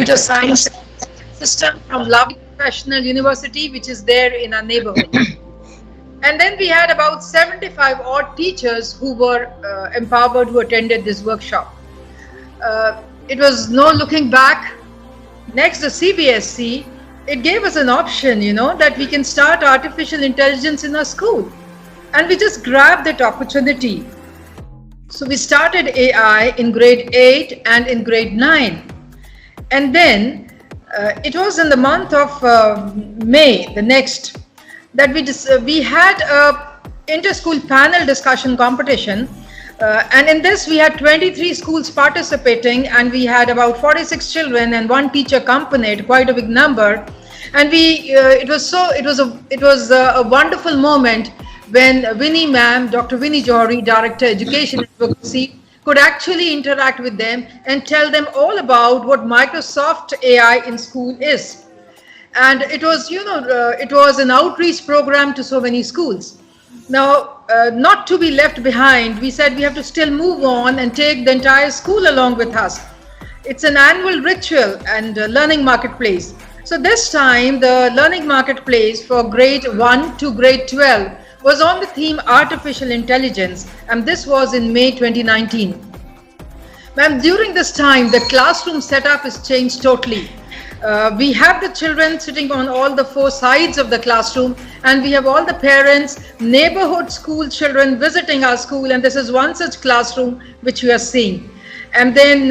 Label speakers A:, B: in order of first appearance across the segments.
A: computer science system from Lovely Professional University, which is there in our neighborhood. And then we had about 75 odd teachers who were empowered, who attended this workshop. It was no looking back. Next, the CBSC, it gave us an option, that we can start artificial intelligence in our school. And we just grabbed that opportunity. So we started AI in grade 8 and in grade 9. And then it was in the month of May, the next, that we had a inter-school panel discussion competition. And in this we had 23 schools participating, and we had about 46 children and one teacher accompanied, quite a big number. And it was a wonderful moment when Winnie ma'am, Dr. Winnie Johari, Director Education Advocacy, could actually interact with them and tell them all about what Microsoft AI in school is. And it was, it was an outreach program to so many schools. Now, not to be left behind, we said we have to still move on and take the entire school along with us. It's an annual ritual and learning marketplace. So this time, the learning marketplace for grade 1 to grade 12 was on the theme artificial intelligence, and this was in May 2019. Ma'am, during this time, the classroom setup is changed totally. We have the children sitting on all the four sides of the classroom, and we have all the parents, neighborhood school children visiting our school, and this is one such classroom which we are seeing. And then,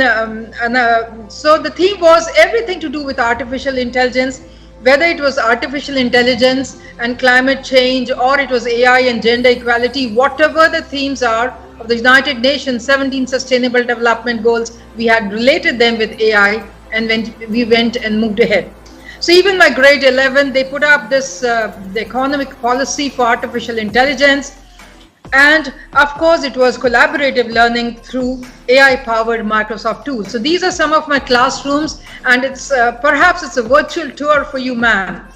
A: so the theme was everything to do with artificial intelligence, whether it was artificial intelligence and climate change, or it was AI and gender equality, whatever the themes are of the United Nations 17 Sustainable Development Goals, we had related them with AI, and we went and moved ahead. So even my grade 11, they put up this the economic policy for artificial intelligence. And of course, it was collaborative learning through AI-powered Microsoft tools. So these are some of my classrooms, and it's perhaps it's a virtual tour for you, ma'am.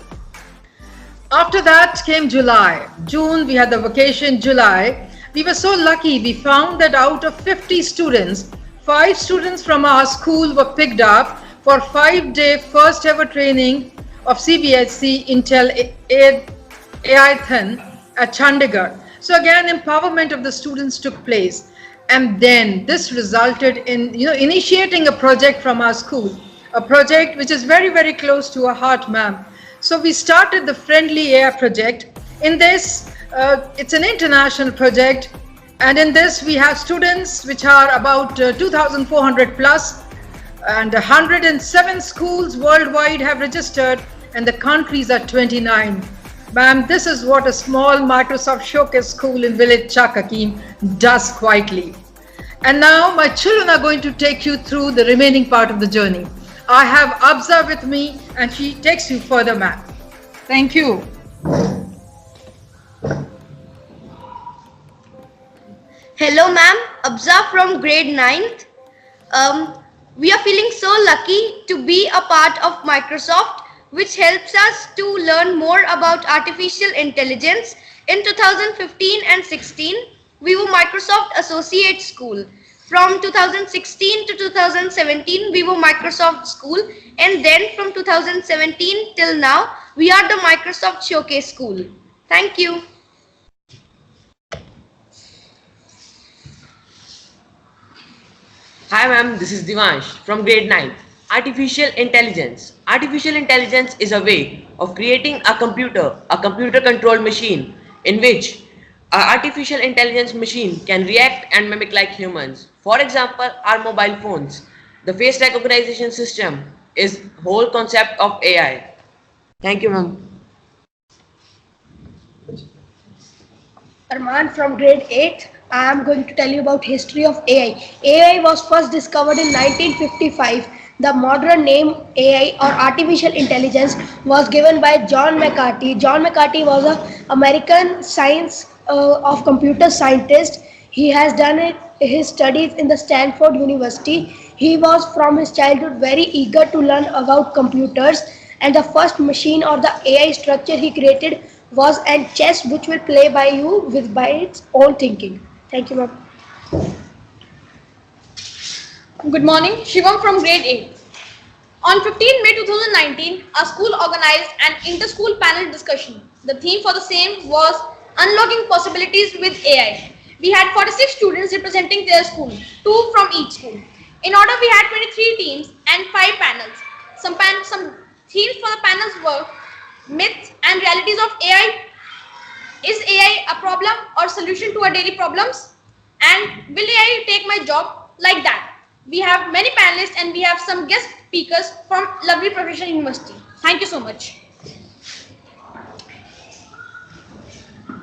A: After that came July. June, we had the vacation. July, we were so lucky. We found that out of 50 students, 5 students from our school were picked up for 5-day first ever training of CBSC Intel AI-thon at Chandigarh. So again, empowerment of the students took place. And then this resulted in, initiating a project from our school, a project which is very, very close to our heart, ma'am. So we started the Friendly AI project. In this, it's an international project. And in this, we have students which are about 2,400 plus, and 107 schools worldwide have registered, and the countries are 29. Ma'am, this is what a small Microsoft Showcase school in village Chakakim does quietly. And now my children are going to take you through the remaining part of the journey. I have Abza with me, and she takes you further, ma'am. Thank you.
B: Hello, ma'am. Abza from grade 9th. We are feeling so lucky to be a part of Microsoft, which helps us to learn more about artificial intelligence. In 2015 and 16, we were Microsoft Associate School. From 2016 to 2017, we were Microsoft School. And then from 2017 till now, we are the Microsoft Showcase School. Thank you.
C: Hi ma'am, this is Divansh from grade 9. Artificial intelligence. Artificial intelligence is a way of creating a computer controlled machine in which an artificial intelligence machine can react and mimic like humans. For example, our mobile phones. The face recognition system is whole concept of AI. Thank you, ma'am.
D: Arman from grade 8. I am going to tell you about history of AI. AI was first discovered in 1955. The modern name AI or artificial intelligence was given by John McCarthy. John McCarthy was an American science of computer scientist. He has done his studies in the Stanford University. He was from his childhood very eager to learn about computers, and the first machine or the AI structure he created was a chess which will play by you by its own thinking. Thank you, ma'am.
E: Good morning, Shivam from grade 8.
B: On 15 May 2019, our school organized an inter-school panel discussion. The theme for the same was Unlocking Possibilities with AI. We had 46 students representing their school, 2 from each school. In order, we had 23 teams and 5 panels. Some themes for the panels were myths and realities of AI. Is AI a problem or solution to our daily problems? And will AI take my job? Like that. We have many panelists and we have some guest speakers from lovely Professional University. Thank you so much.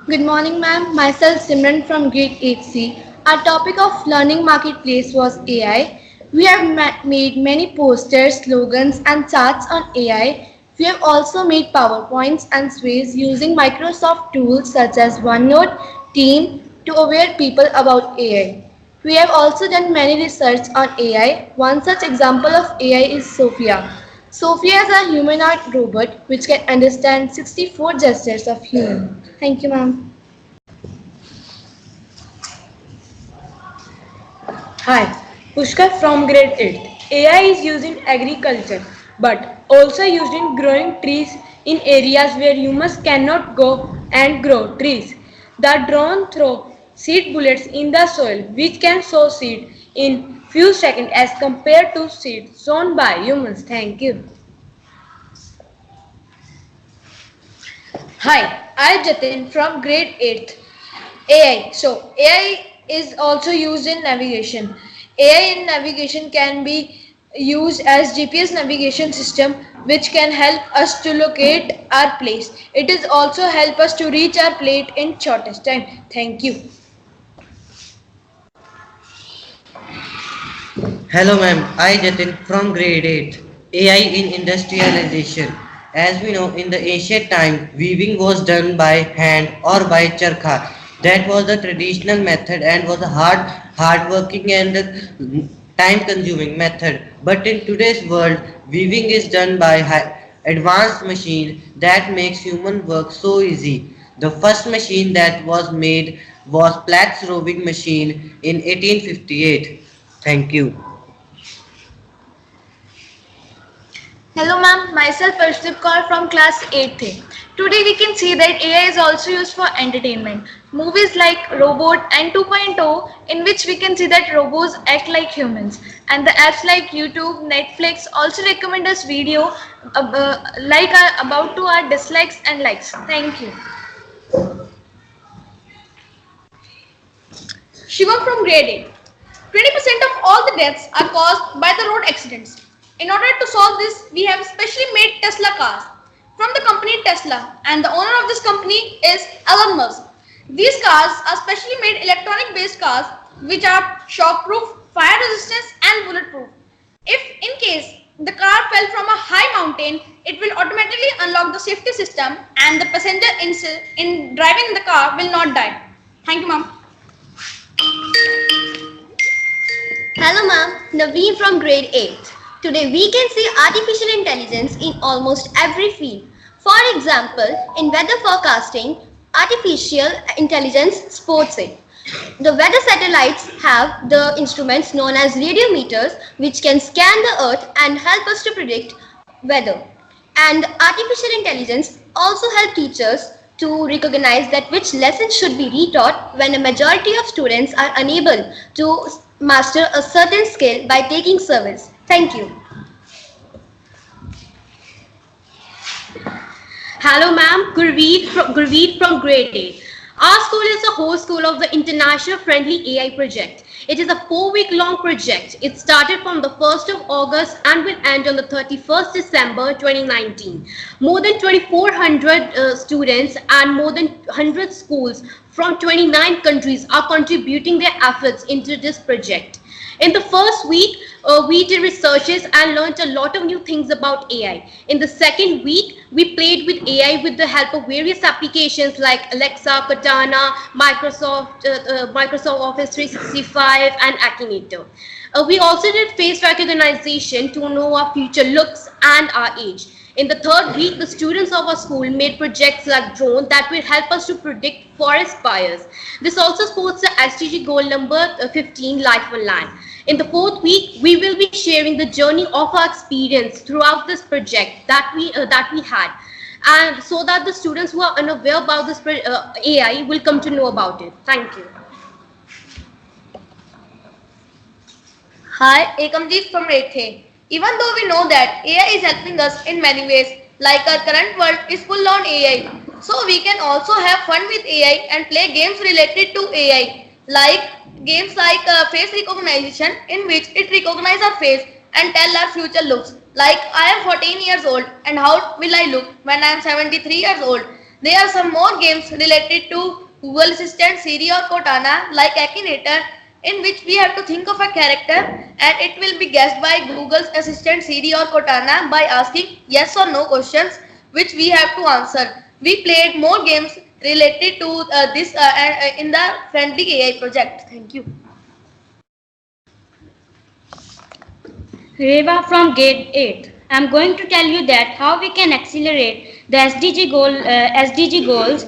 E: Good morning, ma'am. Myself Simran from grade 8C. Our topic of learning marketplace was AI. We have made many posters, slogans, and charts on AI. We have also made PowerPoints and sways using Microsoft tools such as OneNote, Team to aware people about AI. We have also done many research on AI. One such example of AI is Sophia. Sophia is a humanoid robot which can understand 64 gestures of human. Thank you, ma'am.
F: Hi, Pushkar from grade 8. AI is used in agriculture but also used in growing trees in areas where humans cannot go and grow trees. The drone throws seed bullets in the soil which can sow seed in few seconds as compared to seed sown by humans. Thank you.
B: Hi, I Jatin from grade 8th. AI. So AI is also used in navigation. AI in navigation can be used as GPS navigation system which can help us to locate our place. It is also help us to reach our place in shortest time. Thank you.
G: Hello ma'am, I Jatin from grade 8. AI in industrialization. As we know, in the ancient time, weaving was done by hand or by charkha. That was the traditional method and was a hard working and time consuming method. But in today's world, weaving is done by advanced machine that makes human work so easy. The first machine that was made was Platt's roving machine in 1858. Thank you.
E: Hello ma'am, myself Arshdeep Kaur from class 8th. Today we can see that AI is also used for entertainment. Movies like Robot and 2.0 in which we can see that robots act like humans, and the apps like YouTube, Netflix also recommend us video about to our dislikes and likes. Thank you.
B: Shivam from grade 8. 20% of all the deaths are caused by the road accidents. In order to solve this, we have specially made Tesla cars from the company Tesla, and the owner of this company is Elon Musk. These cars are specially made electronic based cars which are shockproof, fire resistant and bulletproof. If in case the car fell from a high mountain, it will automatically unlock the safety system and the passenger in driving the car will not die. Thank you, ma'am.
H: Hello ma'am, Naveen from grade 8. Today we can see artificial intelligence in almost every field. For example, in weather forecasting, artificial intelligence supports it. The weather satellites have the instruments known as radiometers which can scan the earth and help us to predict weather. And artificial intelligence also help teachers to recognize that which lessons should be retaught when a majority of students are unable to master a certain skill by taking service. Thank you.
I: Hello ma'am, Gurveet from grade 8. Our school is the host school of the International Friendly AI project. It is a 4-week long project. It started from the 1st of August and will end on the 31st December 2019. More than 2,400 students and more than 100 schools from 29 countries are contributing their efforts into this project. In the first week, we did researches and learned a lot of new things about AI. In the second week, we played with AI with the help of various applications like Alexa, Cortana, Microsoft Office 365, and Akinator. We also did face recognition to know our future looks and our age. In the third week, the students of our school made projects like drone that will help us to predict forest fires. This also supports the SDG goal number 15, Life on Land. In the fourth week, we will be sharing the journey of our experience throughout this project that we had, and so that the students who are unaware about this AI will come to know about it. Thank you.
B: Hi, Ekamjeet from 8th A. Even though we know that AI is helping us in many ways, like our current world is full on AI, so we can also have fun with AI and play games related to AI, like games like face recognition, in which it recognizes our face and tell our future looks. Like I am 14 years old, and how will I look when I am 73 years old? There are some more games related to Google Assistant, Siri or Cortana, like Akinator, in which we have to think of a character and it will be guessed by Google's Assistant, Siri or Cortana by asking yes or no questions which we have to answer. We played more games related to this in the Friendly AI project. Thank you.
J: Reva from grade 8. I am going to tell you that how we can accelerate the SDG goals.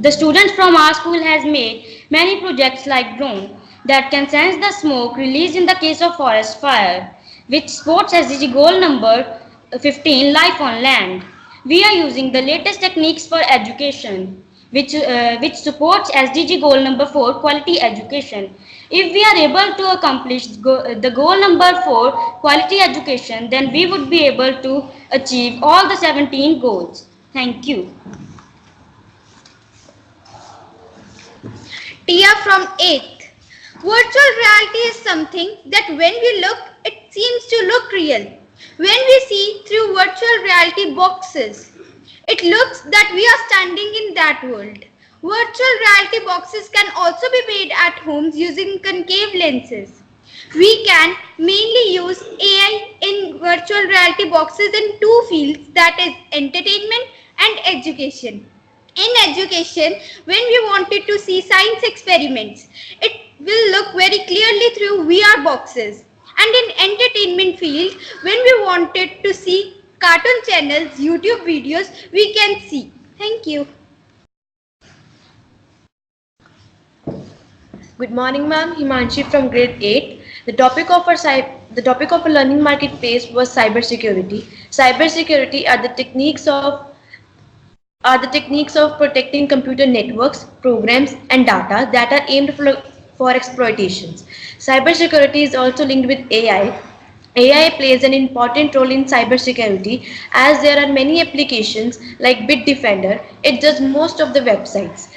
J: The students from our school has made many projects like drone that can sense the smoke released in the case of forest fire, which supports SDG goal number 15, life on land. We are using the latest techniques for education, which supports SDG goal number 4, quality education. If we are able to accomplish the goal number 4, quality education, then we would be able to achieve all the 17 goals. Thank you.
B: Tia from 8th. Virtual reality is something that when we look, it seems to look real. When we see through virtual reality boxes, it looks that we are standing in that world. Virtual reality boxes can also be made at homes using concave lenses. We can mainly use AI in virtual reality boxes in two fields, that is entertainment and education. In education, when we wanted to see science experiments, it will look very clearly through VR boxes. And in entertainment field, when we wanted to see cartoon channels, YouTube videos, we can see. Thank you.
K: Good morning, ma'am. Himanshi from grade 8. The topic of our learning marketplace was cybersecurity. Cybersecurity are the techniques of protecting computer networks, programs, and data that are aimed for exploitations. Cybersecurity is also linked with AI. AI plays an important role in cybersecurity as there are many applications like Bitdefender. It does most of the websites.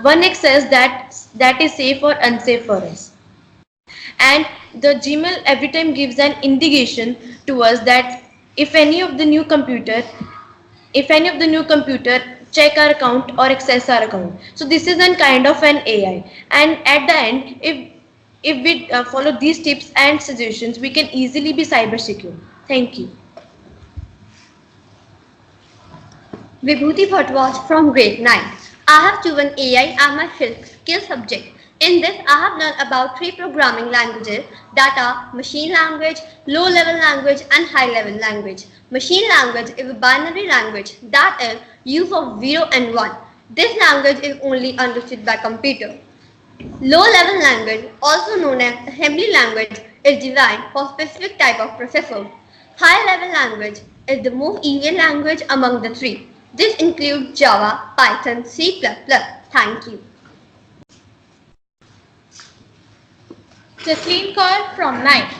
K: One access that is safe or unsafe for us. And the Gmail every time gives an indication to us that if any of the new computer check our account or access our account. So this is a kind of an AI. And at the end, if we follow these tips and suggestions, we can easily be cyber secure. Thank you.
H: Vibhuti Bhattwaj from grade 9. I have chosen AI as my skill subject. In this, I have learned about 3 programming languages that are machine language, low-level language, and high-level language. Machine language is a binary language, that is, use of 0 and 1. This language is only understood by computer. Low-level language, also known as assembly language, is designed for specific type of processor. High-level language is the most easier language among the 3. This includes Java, Python, C++. Thank you.
L: Jasleen Kaur from 9th.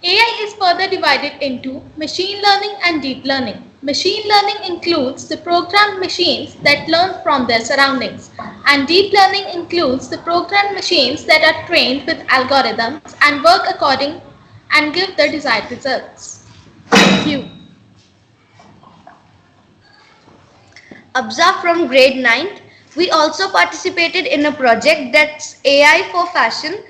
L: AI is further divided into machine learning and deep learning. Machine learning includes the programmed machines that learn from their surroundings, and deep learning includes the programmed machines that are trained with algorithms and work according and give the desired results. Thank you.
B: Abza from grade 9th. We also participated in a project that's AI for fashion.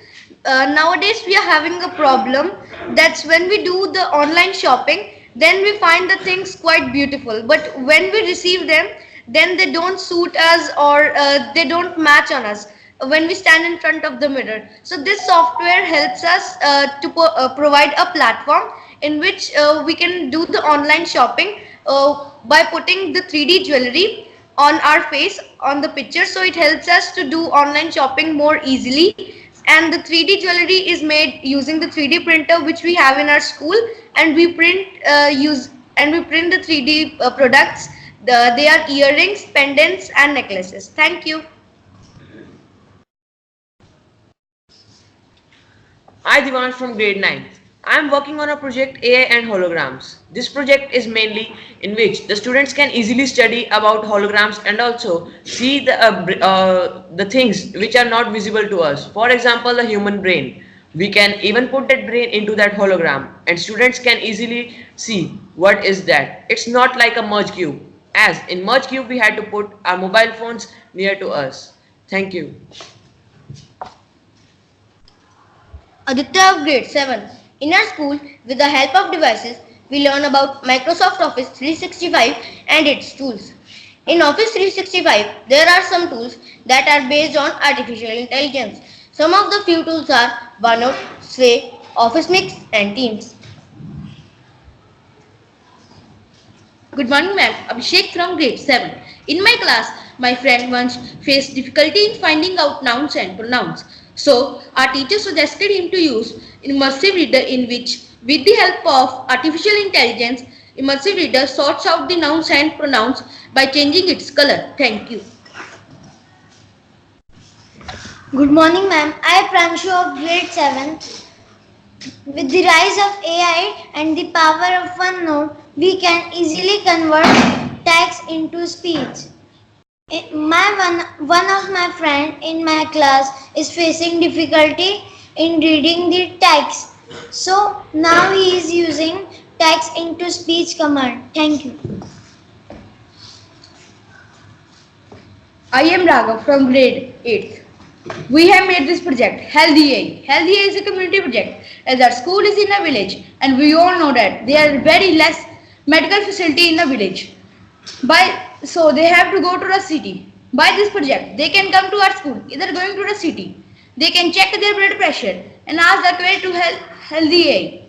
B: Nowadays we are having a problem that's when we do the online shopping, then we find the things quite beautiful, but when we receive them, then they don't suit us or they don't match on us when we stand in front of the mirror. So this software helps us to provide a platform in which we can do the online shopping by putting the 3D jewelry on our face on the picture. So it helps us to do online shopping more easily, And the 3D jewelry is made using the 3D printer which we have in our school, and we print the 3D products. They are earrings, pendants, and necklaces. Thank you.
C: I Divansh from grade 9th. I am working on a project AI and holograms. This project is mainly in which the students can easily study about holograms and also see the things which are not visible to us. For example, the human brain. We can even put that brain into that hologram and students can easily see what is that. It's not like a merge cube. As in merge cube we had to put our mobile phones near to us. Thank you.
B: Aditya of grade 7. In our school, with the help of devices, we learn about Microsoft Office 365 and its tools. In Office 365, there are some tools that are based on artificial intelligence. Some of the few tools are OneNote, Sway, Office Mix, and Teams.
M: Good morning, ma'am. Abhishek from grade 7. In my class, my friend once faced difficulty in finding out nouns and pronouns. So, our teacher suggested him to use immersive reader, in which, with the help of artificial intelligence, immersive reader sorts out the nouns and pronouns by changing its color. Thank you.
N: Good morning, ma'am. I am Pranshu of grade 7. With the rise of AI and the power of OneNote, we can easily convert text into speech. One of my friend in my class is facing difficulty in reading the text. So now he is using text into speech command. Thank you.
F: I am Raghav from grade 8th. We have made this project, Healthy AI. Healthy AI is a community project, as our school is in a village and we all know that there are very less medical facility in the village. So they have to go to the city. By this project, they can come to our school, either going to the city. They can check their blood pressure and ask the query to Healthy AI.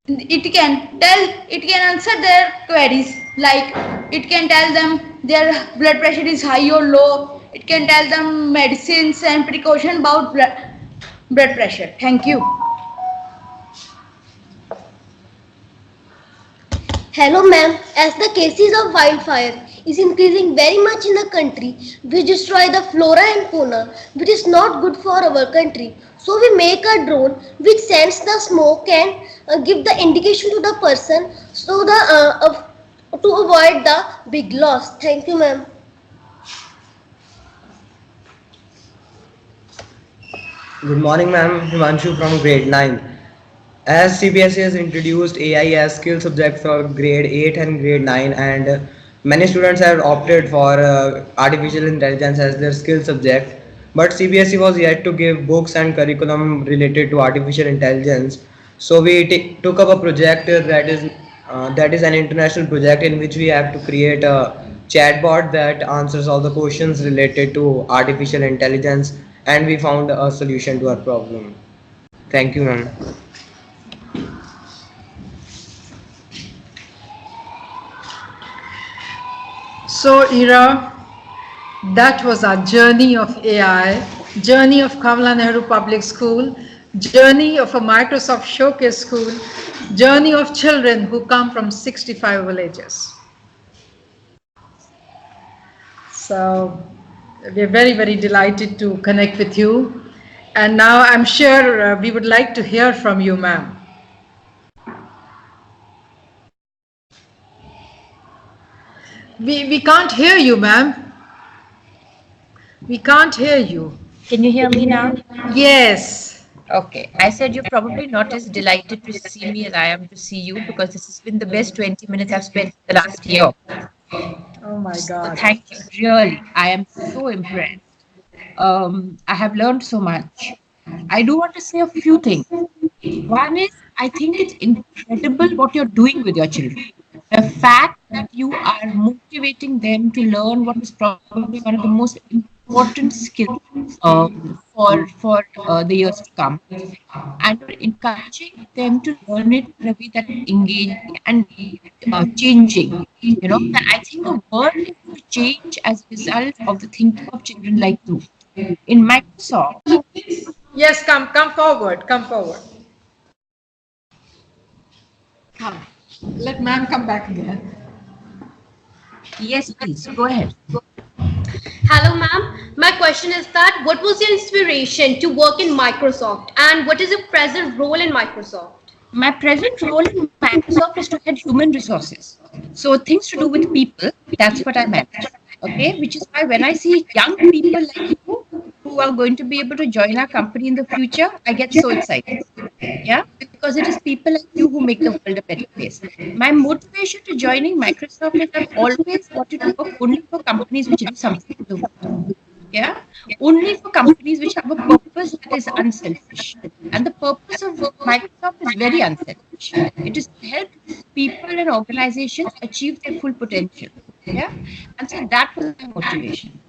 F: It can answer their queries, like it can tell them their blood pressure is high or low. It can tell them medicines and precaution about blood pressure. Thank you.
N: Hello, ma'am. As the cases of wildfire is increasing very much in the country, we destroy the flora and fauna, which is not good for our country. So we make a drone which sends the smoke and give the indication to the person so to avoid the big loss. Thank you, ma'am.
O: Good morning, ma'am. Himanshu from grade 9. As CBSE has introduced AI as skill subject for grade 8 and grade 9, and many students have opted for artificial intelligence as their skill subject, but CBSE was yet to give books and curriculum related to artificial intelligence. So we took up a project that is an international project in which we have to create a chatbot that answers all the questions related to artificial intelligence, and we found a solution to our problem. Thank you, ma'am.
A: So, Ira, that was our journey of AI, journey of Kamla Nehru Public School, journey of a Microsoft Showcase School, journey of children who come from 65 villages. So, we're very, very delighted to connect with you. And now I'm sure we would like to hear from you, ma'am. We can't hear you, ma'am. We can't hear you.
P: Can you hear me now?
A: Yes.
P: Okay. I said you're probably not as delighted to see me as I am to see you, because this has been the best 20 minutes I've spent the last year.
A: Oh my God.
P: So thank you. Really. I am so impressed. I have learned so much. I do want to say a few things. One is, I think it's incredible what you're doing with your children. The fact that you are motivating them to learn what is probably one of the most important skills for the years to come, and you're encouraging them to learn it in a way that is engaging and changing. You know, that I think the world is going to change as a result of the thinking of children like you. In Microsoft,
A: Yes, come forward, come forward.
P: Let ma'am come back again. Yes, please, go ahead.
I: Hello, ma'am. My question is that what was your inspiration to work in Microsoft and what is your present role in Microsoft?
P: My present role in Microsoft is to head human resources. So things to do with people, that's what I manage. Okay, which is why when I see young people like you who are going to be able to join our company in the future, I get so excited. Yeah, because it is people like you who make the world a better place. My motivation to joining Microsoft is I've always wanted to work only for companies which do something for the world. Yeah, only for companies which have a purpose that is unselfish. And the purpose of Microsoft is very unselfish. It is to help people and organizations achieve their full potential. Yeah, and so that was my motivation.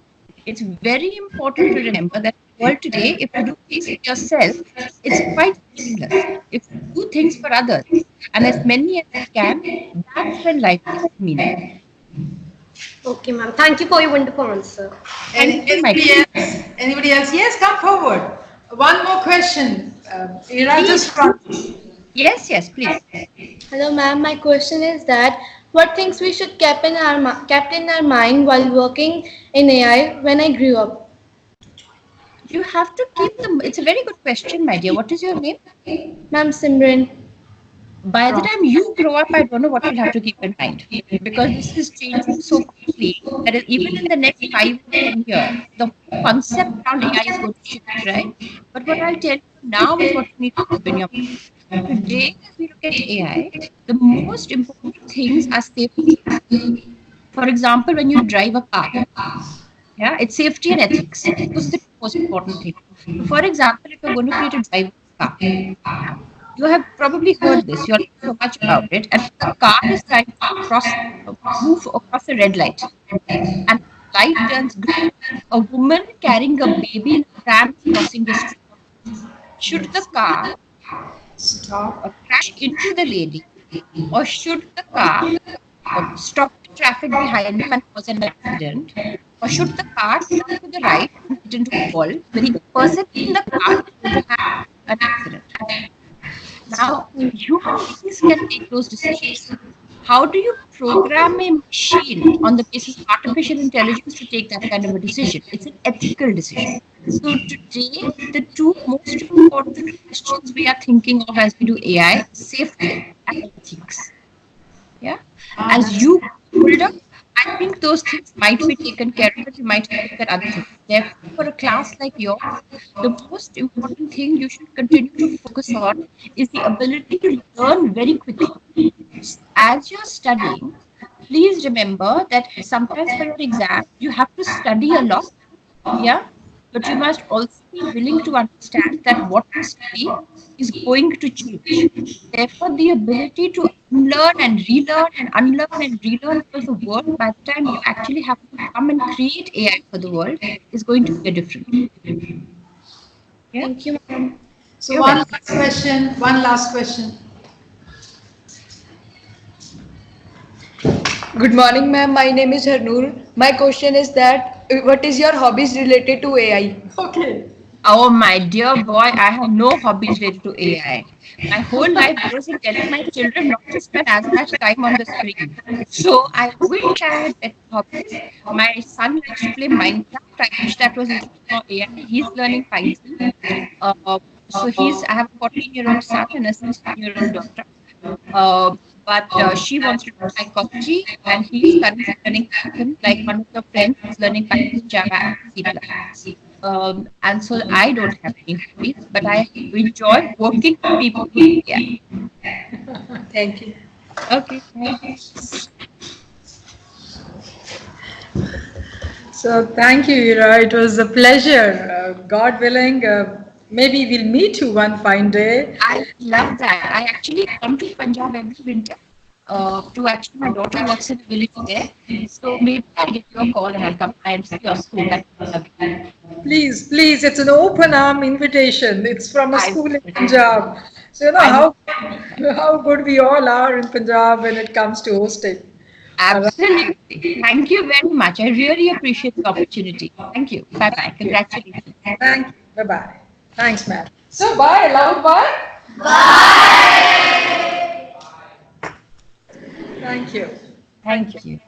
P: It's very important to remember that in the world today, if you do things for yourself, it's quite meaningless. If you do things for others, and as many as you can, that's when life gets meaning.
I: Okay, ma'am. Thank you for your wonderful answer.
A: Anybody else? Anybody else? Yes, come forward. One more question. Ira, just front.
P: Yes, yes, please.
E: Hello, ma'am. My question is that what things we should kept in our mind while working in AI when I grew up?
P: You have to keep them. It's a very good question, my dear. What is your name?
E: Ma'am Simran.
P: By the time you grow up, I don't know what you'll have to keep in mind because this is changing so quickly that even in the next 5 or 10 years, the whole concept around AI is going to shift, right? But what I'll tell you now is what you need to keep in your mind. Today, as we look at AI, the most important things are safety. For example, when you drive a car, yeah, it's safety and ethics. Those are the most important things. So for example, if you're going to create a driverless car, you have probably heard this. You already know so much about it. And a car is trying to move across a red light, and the light turns green. A woman carrying a baby in a pram is crossing the street. Should the car stop or crash into the lady, or should the car stop the traffic behind them and cause an accident? Or should the car turn to the right and get into a wall where the person in the car is going to have an accident? Now, human beings can take those decisions. How do you program a machine on the basis of artificial intelligence to take that kind of a decision? It's an ethical decision. So today, the two most important questions we are thinking of as we do AI, safety and ethics. Yeah. As you build up, I think those things might be taken care of, but you might have to look at other things. Therefore, for a class like yours, the most important thing you should continue to focus on is the ability to learn very quickly. As you're studying, please remember that sometimes for your exam, you have to study a lot. Yeah. But you must also be willing to understand that what you study is going to change. Therefore, the ability to unlearn and relearn and unlearn and relearn for the world by the time you actually have to come and create AI for the world is going to be a different. Yeah?
E: Thank you, ma'am.
A: So one last question. One last question.
F: Good morning, ma'am. My name is Harnoor. My question is that what is your hobbies related to AI?
A: Okay.
P: Oh, my dear boy, I have no hobbies related to AI. My whole life goes in telling my children not to spend as much time on the screen. So I wish I had better hobbies. My son likes to play Minecraft. I wish that was his for AI. He's learning Python. I have a 14-year-old son and a 16-year-old daughter. But she wants to do psychology, and he's currently learning Python. Like one of your friends is learning Python, Java, and C++. And so I don't have any hobbies, but I enjoy working with people who do AI.
A: Thank you.
P: Okay.
A: So thank you, Ira. It was a pleasure. God willing, maybe we'll meet you one fine day.
P: I love that. I actually come to Punjab every winter. My daughter works in a village there. So maybe I'll give you a call and I'll come and see your school.
A: Please, please, it's an open arm invitation. It's from a school in Punjab. So you know how good we all are in Punjab when it comes to hosting.
P: Absolutely. Thank you very much. I really appreciate the opportunity. Thank you. Bye bye. Congratulations.
A: Thank you. Bye bye. Thanks, ma'am. So, bye, loud bye. Thank you.
P: Thank you.